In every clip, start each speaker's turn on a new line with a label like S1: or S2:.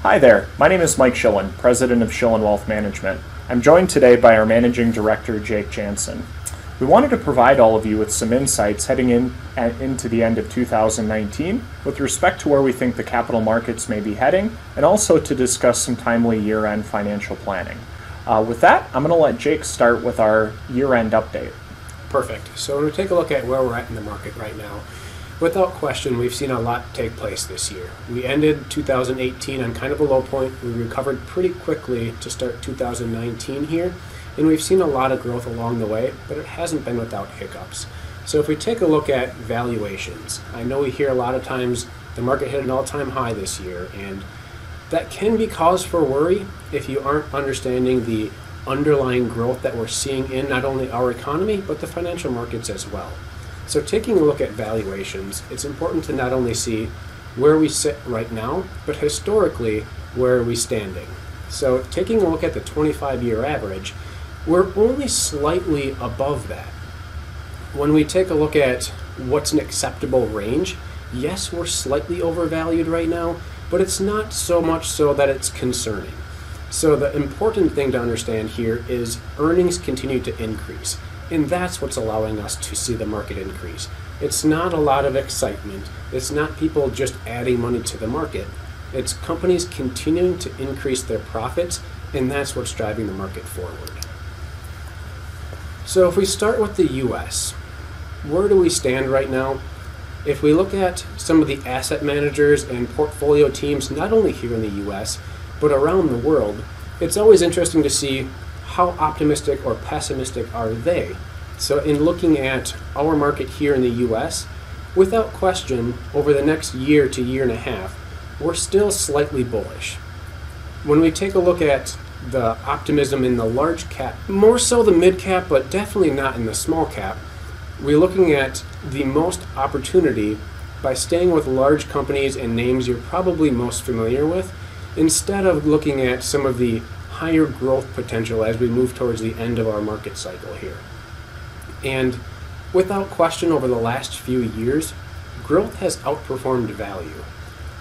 S1: Hi there, my name is Mike Shillin, President of Shillin Wealth Management. I'm joined today by our Managing Director, Jacob Jansen. We wanted to provide all of you with some insights heading into the end of 2019 with respect to where we think the capital markets may be heading, and also to discuss some timely year-end financial planning. With that, I'm going to let Jake start with our year-end update.
S2: Perfect. So when we take a look at where we're at in the market right now, without question, we've seen a lot take place this year. We ended 2018 on kind of a low point. We recovered pretty quickly to start 2019 here, and we've seen a lot of growth along the way, but it hasn't been without hiccups. So if we take a look at valuations, I know we hear a lot of times the market hit an all-time high this year, and that can be cause for worry if you aren't understanding the underlying growth that we're seeing in not only our economy, but the financial markets as well. So taking a look at valuations, it's important to not only see where we sit right now, but historically, where are we standing? So taking a look at the 25-year average, we're only slightly above that. When we take a look at what's an acceptable range, yes, we're slightly overvalued right now, but it's not so much so that it's concerning. So the important thing to understand here is earnings continue to increase. And that's what's allowing us to see the market increase. It's not a lot of excitement. It's not people just adding money to the market. It's companies continuing to increase their profits, and that's what's driving the market forward. So if we start with the US, where do we stand right now? If we look at some of the asset managers and portfolio teams, not only here in the US, but around the world, it's always interesting to see how optimistic or pessimistic are they? So in looking at our market here in the US, without question, over the next year to year and a half, we're still slightly bullish. When we take a look at the optimism in the large cap, more so the mid cap, but definitely not in the small cap, we're looking at the most opportunity by staying with large companies and names you're probably most familiar with, instead of looking at some of the higher growth potential as we move towards the end of our market cycle here. And without question, over the last few years, growth has outperformed value.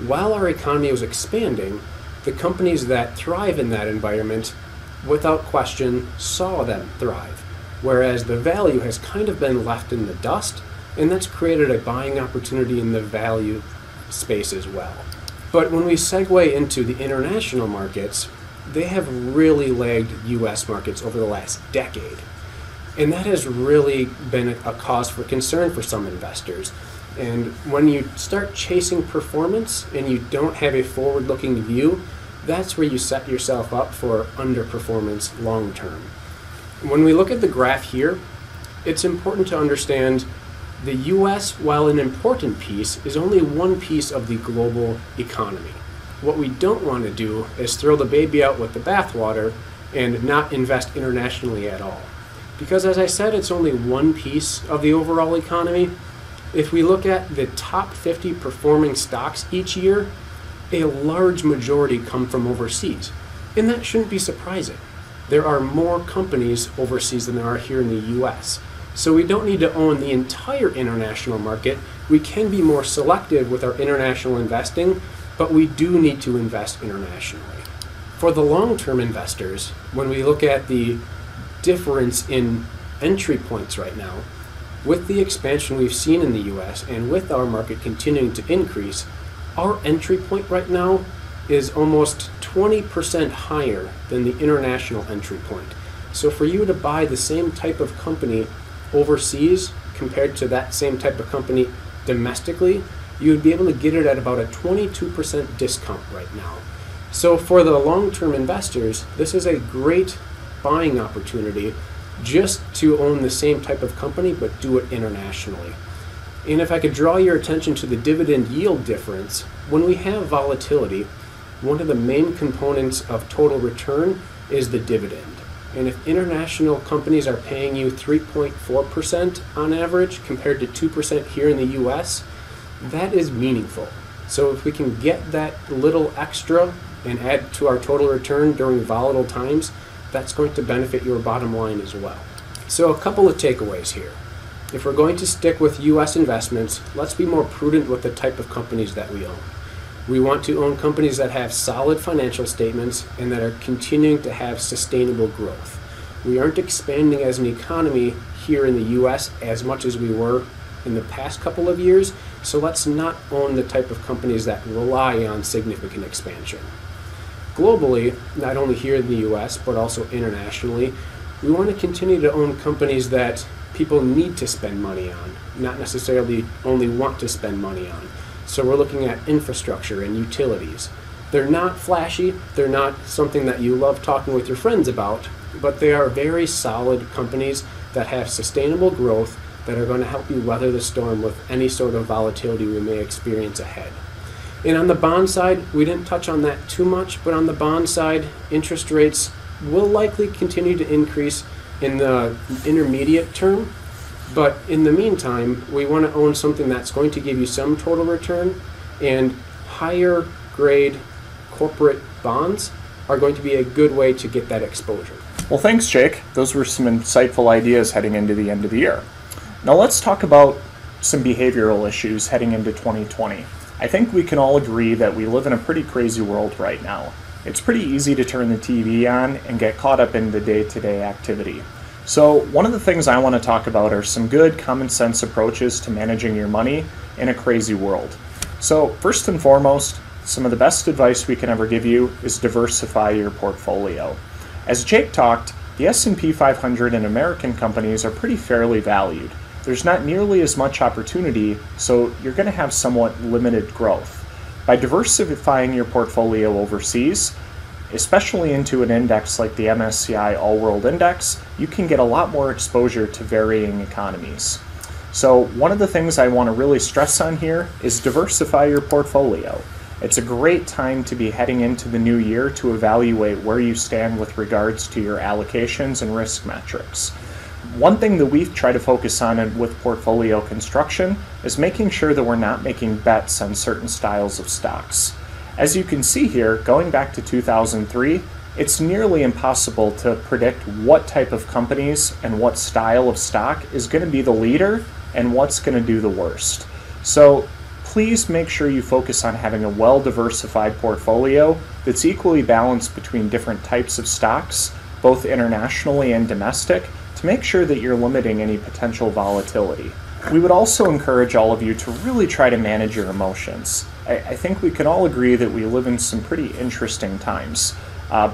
S2: While our economy was expanding, the companies that thrive in that environment, without question, saw them thrive. Whereas the value has kind of been left in the dust, and that's created a buying opportunity in the value space as well. But when we segue into the international markets, they have really lagged US markets over the last decade. And that has really been a cause for concern for some investors. And when you start chasing performance and you don't have a forward-looking view, that's where you set yourself up for underperformance long term. When we look at the graph here, it's important to understand the US, while an important piece, is only one piece of the global economy. What we don't want to do is throw the baby out with the bathwater and not invest internationally at all. Because as I said, it's only one piece of the overall economy. If we look at the top 50 performing stocks each year, a large majority come from overseas. And that shouldn't be surprising. There are more companies overseas than there are here in the US. So we don't need to own the entire international market. We can be more selective with our international investing, but we do need to invest internationally. For the long-term investors, when we look at the difference in entry points right now, with the expansion we've seen in the US and with our market continuing to increase, our entry point right now is almost 20% higher than the international entry point. So for you to buy the same type of company overseas compared to that same type of company domestically, you would be able to get it at about a 22% discount right now. So for the long-term investors, this is a great buying opportunity just to own the same type of company but do it internationally. And if I could draw your attention to the dividend yield difference, when we have volatility, one of the main components of total return is the dividend. And if international companies are paying you 3.4% on average compared to 2% here in the US, that is meaningful. So if we can get that little extra and add to our total return during volatile times, that's going to benefit your bottom line as well. So a couple of takeaways here. If we're going to stick with US investments, let's be more prudent with the type of companies that we own. We want to own companies that have solid financial statements and that are continuing to have sustainable growth. We aren't expanding as an economy here in the U.S. as much as we were in the past couple of years, so let's not own the type of companies that rely on significant expansion. Globally, not only here in the U.S., but also internationally, we want to continue to own companies that people need to spend money on, not necessarily only want to spend money on. So we're looking at infrastructure and utilities. They're not flashy, they're not something that you love talking with your friends about, but they are very solid companies that have sustainable growth that are going to help you weather the storm with any sort of volatility we may experience ahead. And on the bond side, we didn't touch on that too much, but on the bond side, interest rates will likely continue to increase in the intermediate term. But in the meantime, we want to own something that's going to give you some total return, and higher grade corporate bonds are going to be a good way to get that exposure.
S1: Well, thanks, Jake. Those were some insightful ideas heading into the end of the year. Now let's talk about some behavioral issues heading into 2020. I think we can all agree that we live in a pretty crazy world right now. It's pretty easy to turn the TV on and get caught up in the day-to-day activity. So one of the things I want to talk about are some good common sense approaches to managing your money in a crazy world. So first and foremost, some of the best advice we can ever give you is diversify your portfolio. As Jake talked, the S&P 500 and American companies are pretty fairly valued. There's not nearly as much opportunity, so you're going to have somewhat limited growth. By diversifying your portfolio overseas, especially into an index like the MSCI All World Index, you can get a lot more exposure to varying economies. So one of the things I want to really stress on here is diversify your portfolio. It's a great time to be heading into the new year to evaluate where you stand with regards to your allocations and risk metrics. One thing that we try to focus on with portfolio construction is making sure that we're not making bets on certain styles of stocks. As you can see here, going back to 2003, it's nearly impossible to predict what type of companies and what style of stock is going to be the leader and what's going to do the worst. So please make sure you focus on having a well-diversified portfolio that's equally balanced between different types of stocks, both internationally and domestic, to make sure that you're limiting any potential volatility. We would also encourage all of you to really try to manage your emotions. I think we can all agree that we live in some pretty interesting times.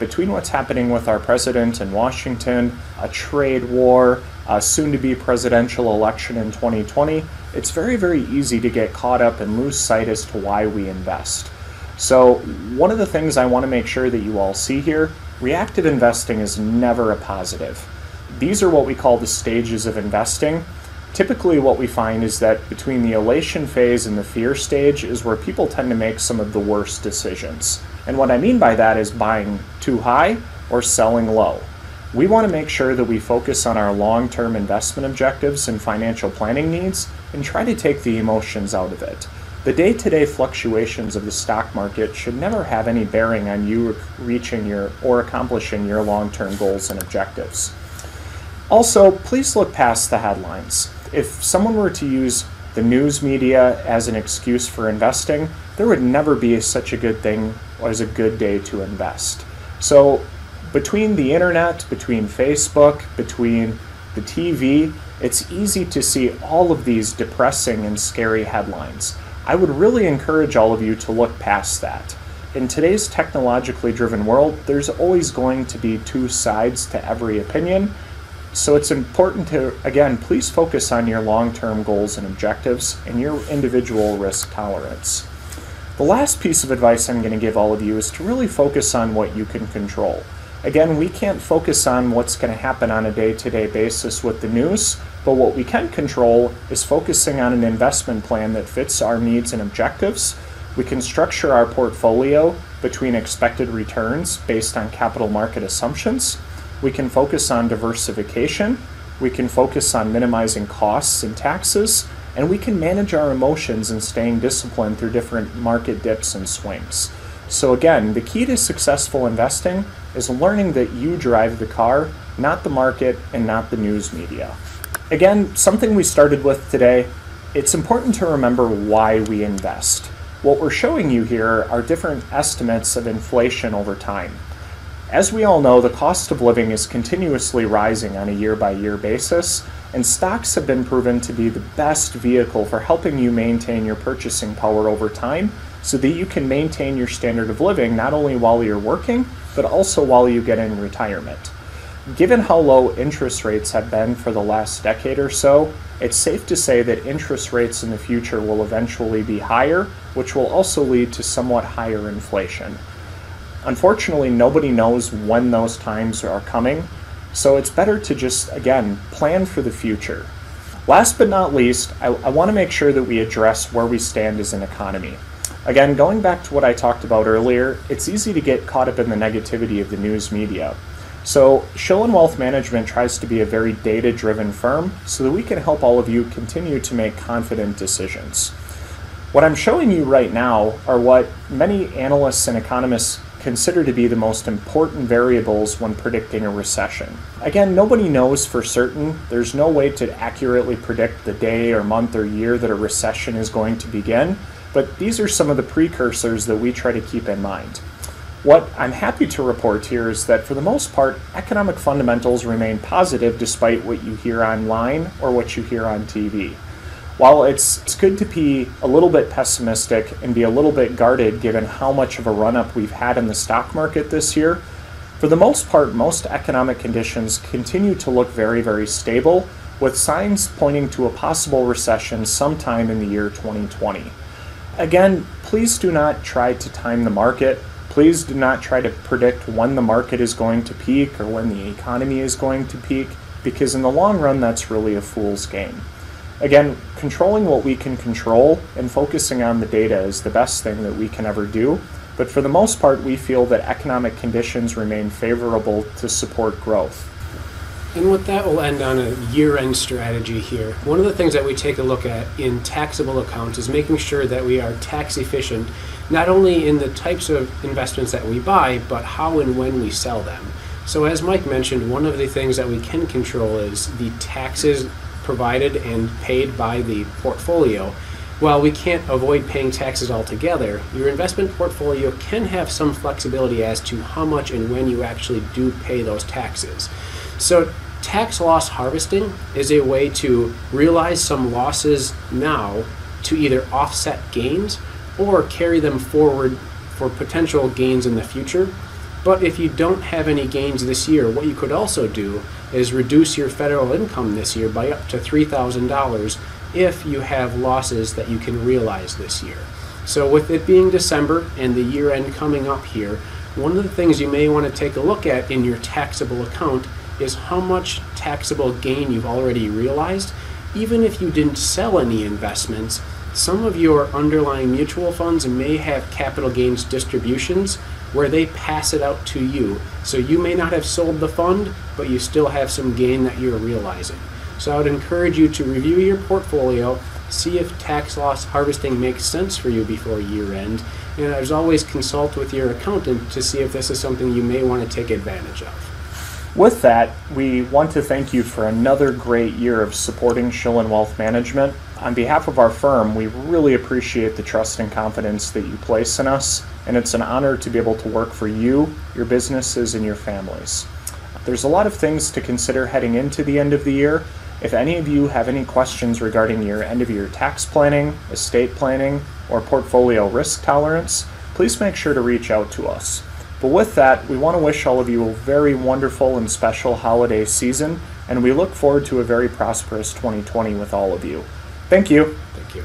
S1: Between what's happening with our president in Washington, a trade war, a soon-to-be presidential election in 2020, it's very, very easy to get caught up and lose sight as to why we invest. So one of the things I want to make sure that you all see here, reactive investing is never a positive. These are what we call the stages of investing. Typically what we find is that between the elation phase and the fear stage is where people tend to make some of the worst decisions. And what I mean by that is buying too high or selling low. We want to make sure that we focus on our long-term investment objectives and financial planning needs and try to take the emotions out of it. The day-to-day fluctuations of the stock market should never have any bearing on you reaching or accomplishing your long-term goals and objectives. Also, please look past the headlines. If someone were to use the news media as an excuse for investing, there would never be such a good thing as a good day to invest. So between the internet, between Facebook, between the TV, it's easy to see all of these depressing and scary headlines. I would really encourage all of you to look past that. In today's technologically driven world, there's always going to be two sides to every opinion. So it's important to, again, please focus on your long-term goals and objectives and your individual risk tolerance. The last piece of advice I'm going to give all of you is to really focus on what you can control. Again, we can't focus on what's going to happen on a day-to-day basis with the news, but what we can control is focusing on an investment plan that fits our needs and objectives. We can structure our portfolio between expected returns based on capital market assumptions. We can focus on diversification, we can focus on minimizing costs and taxes, and we can manage our emotions and staying disciplined through different market dips and swings. So again, the key to successful investing is learning that you drive the car, not the market and not the news media. Again, something we started with today, it's important to remember why we invest. What we're showing you here are different estimates of inflation over time. As we all know, the cost of living is continuously rising on a year-by-year basis, and stocks have been proven to be the best vehicle for helping you maintain your purchasing power over time so that you can maintain your standard of living not only while you're working, but also while you get in retirement. Given how low interest rates have been for the last decade or so, it's safe to say that interest rates in the future will eventually be higher, which will also lead to somewhat higher inflation. Unfortunately, nobody knows when those times are coming, so it's better to just, again, plan for the future. Last but not least, I want to make sure that we address where we stand as an economy. Again, going back to what I talked about earlier, it's easy to get caught up in the negativity of the news media. So Shillin Wealth Management tries to be a very data-driven firm so that we can help all of you continue to make confident decisions. What I'm showing you right now are what many analysts and economists consider to be the most important variables when predicting a recession. Again, nobody knows for certain. There's no way to accurately predict the day or month or year that a recession is going to begin, but these are some of the precursors that we try to keep in mind. What I'm happy to report here is that for the most part, economic fundamentals remain positive despite what you hear online or what you hear on TV. While it's good to be a little bit pessimistic and be a little bit guarded given how much of a run-up we've had in the stock market this year, for the most part, most economic conditions continue to look very, very stable, with signs pointing to a possible recession sometime in the year 2020. Again, please do not try to time the market. Please do not try to predict when the market is going to peak or when the economy is going to peak, because in the long run, that's really a fool's game. Again, controlling what we can control and focusing on the data is the best thing that we can ever do. But for the most part, we feel that economic conditions remain favorable to support growth.
S2: And with that, we'll end on a year-end strategy here. One of the things that we take a look at in taxable accounts is making sure that we are tax efficient, not only in the types of investments that we buy, but how and when we sell them. So as Mike mentioned, one of the things that we can control is the taxes provided and paid by the portfolio. While we can't avoid paying taxes altogether, your investment portfolio can have some flexibility as to how much and when you actually do pay those taxes. So tax loss harvesting is a way to realize some losses now to either offset gains or carry them forward for potential gains in the future. But if you don't have any gains this year, what you could also do is reduce your federal income this year by up to $3,000 if you have losses that you can realize this year. So with it being December and the year end coming up here, one of the things you may want to take a look at in your taxable account is how much taxable gain you've already realized. Even if you didn't sell any investments, some of your underlying mutual funds may have capital gains distributions where they pass it out to you. So you may not have sold the fund, but you still have some gain that you're realizing. So I would encourage you to review your portfolio, see if tax loss harvesting makes sense for you before year end, and as always, consult with your accountant to see if this is something you may want to take advantage of.
S1: With that, we want to thank you for another great year of supporting Shillin Wealth Management. On behalf of our firm, we really appreciate the trust and confidence that you place in us, and it's an honor to be able to work for you, your businesses, and your families. There's a lot of things to consider heading into the end of the year. If any of you have any questions regarding your end-of-year tax planning, estate planning, or portfolio risk tolerance, please make sure to reach out to us. But with that, we want to wish all of you a very wonderful and special holiday season, and we look forward to a very prosperous 2020 with all of you. Thank you.
S2: Thank you.